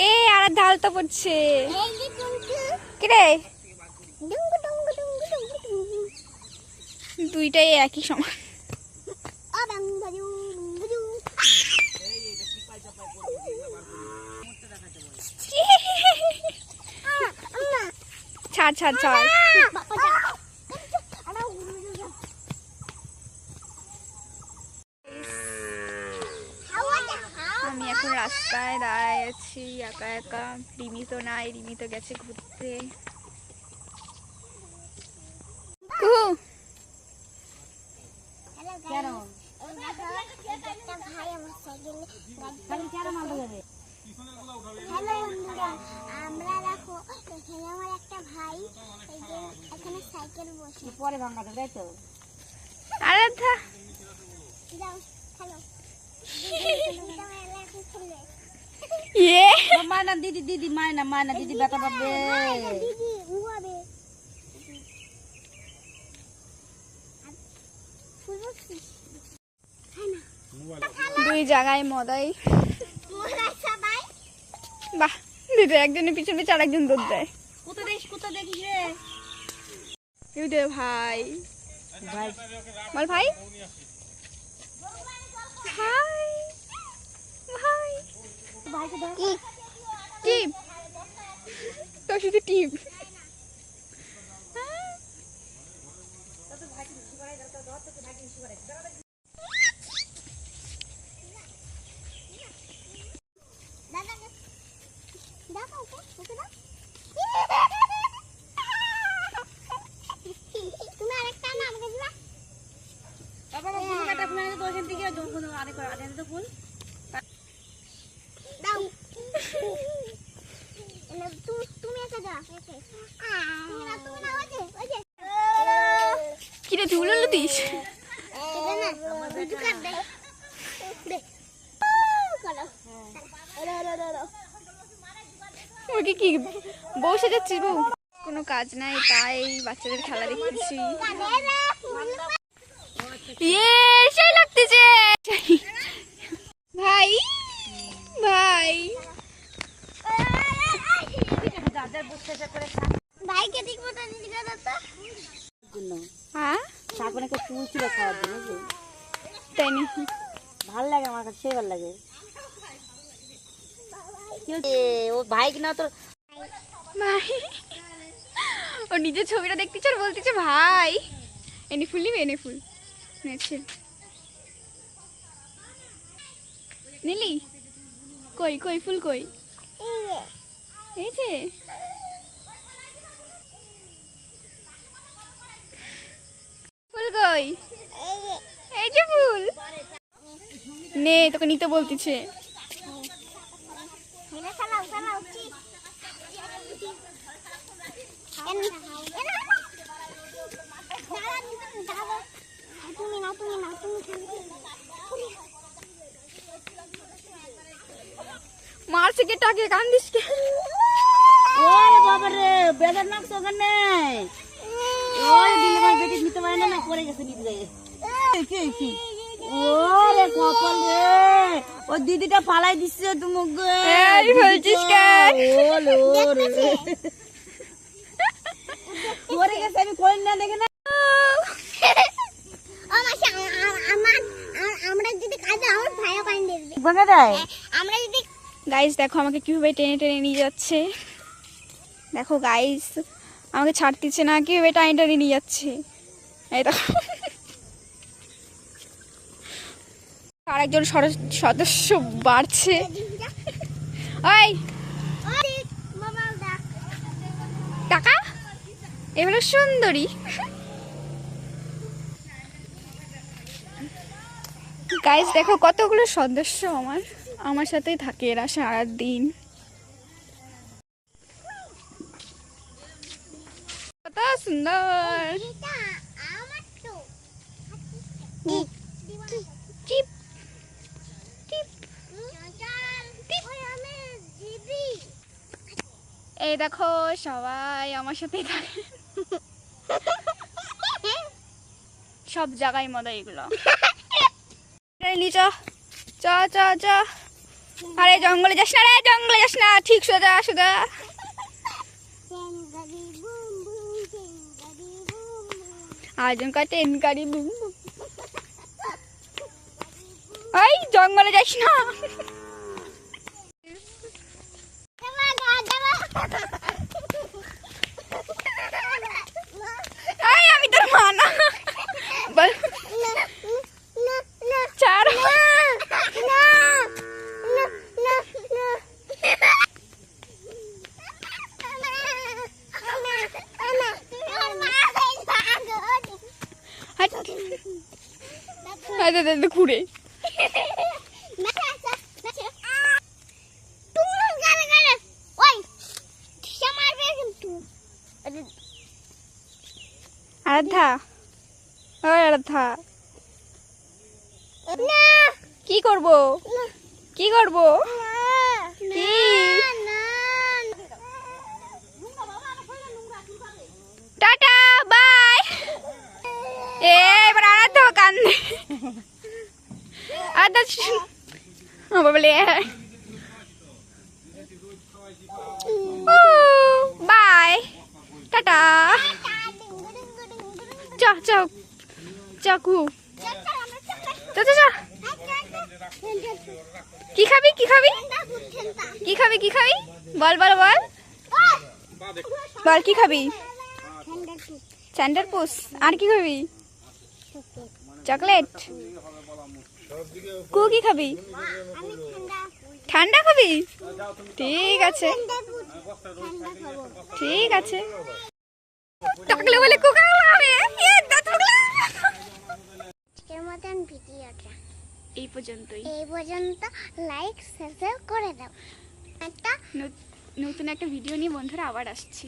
এ আর ঢাল তো পড়ছে কিরে দুইটাই একই সমান ছাড় ছাড় ছাড় আমি এখন রাস্তায় দাঁড়ায় আছি একা একা। রিমি তো নাই, রিমি তো গেছে ঘুরতে। আমরা দেখো এখানে আমার একটা ভাই এই যে এখানে সাইকেল বসে পরে ভাঙা দেবে তাই তো। আরাধ্যা যাও হ্যালো ইয়ে মায়না দিদি দিদি মায়না দিদি ব্যথা পাবে দিদি উড়াবে দুই জায়গায় মদাই। সবাই বাহ দিদি একজনের পিছনে চার একজন দৌড় দেয়। কোথা দেখিস রে কেউ দে ভাই ভাই বল ভাই ভাই ভাই ভাইকে ধর টিপ তোর শুধু টিপ কিরে তুই উড়ালো দিস ওকে কি বউ সেজাচ্ছিস বউ? কোনো কাজ নাই তাই বাচ্চাদের খেলা দেখতেছি। ইয়ে সেই লাগতেছে ভাই ভাই ভাইকে ঠিক মতো দিদি কথা হ্যাঁ শাকনে কে চুল ছিল খাওয়ার জন্য তাই নাকি? ভালো লাগে আমার কাছে ভালো লাগে। ও ভাই না তোর ভাই ও নিজের ছবিটা দেখতেছে আর বলতেছে ভাই এনে ফুল নিবি এনে ফুল নিয়েছে নিলি কই কই ফুল কই এই যে ফুল কই এই যে ফুল নে তোকে নিতে বলতেছে মারছে কে টাকে কান্দিস কে ওরে বাবা রে বেদার নাক তো ওখানে ওই দিলে আমার বেটি নিতে পারে না পড়ে গেছে নিতে যায় কি ওরে কপাল রে ও দিদিটা ফালাই দিচ্ছে তোমাকে এই বলছিস কেন ওরে পড়ে গেছে আমি কই না দেখে না আমরা যদি কাজে আমার ভাইও কান্দে দিবে ভাঙা দেয় আমরা যদি গাইস দেখো আমাকে কিভাবে টেনে টেনে নিয়ে যাচ্ছে। দেখো গাইস আমাকে ছাড়তেছে না, কিভাবে টাইনে টেনে নিয়ে যাচ্ছে। এই দেখো আরেকজন সদস্য বাড়ছে। ওই টাকা এগুলো সুন্দরী। গাইস দেখো কতগুলো সদস্য আমার সাথেই থাকে এরা সারাদিন। কত সুন্দর টিপ টিপ এই দেখো সবাই আমার সাথেই থাকে, সব জায়গায় মজা এগুলো। চ চ চ চ আরে জঙ্গলে যাস না রে, জঙ্গলে যাস না, ঠিক সোজা সোজা। টেনগাড়ি বুম বুম, টেনগাড়ি বুম বুম। আজমকা ট্রেন গাড়ি বুম বুম। এই জঙ্গলে যাস না। এই আমি তোর মা না। বল চার। ঘুরে আরাধ্যা, ওই আরাধ্যা, কি করব, কি করব, কি? Tata bye. এবার আরাধ্যা কান্দে। আরাধ্যা বলে বাই টাটা। চ চ চাকু চ চ চ। কি খাবি, কি খাবি, কি খাবি, কি খাবি? বল বল বল বল, কি খাবি? স্যান্ডার পুস। আর কি খাবি? চকলেট। কু কি খাবি? ঠান্ডা খাবি? ঠিক আছে, ঠিক আছে। টাকলে বলে কুকা খাবে। আজকের মতন ভিডিওটা এই পর্যন্তই। এই পর্যন্ত। লাইক সাবস্ক্রাইব করে দাও। একটা নতুন একটা ভিডিও নিয়ে বন্ধুরা আবার আসছি।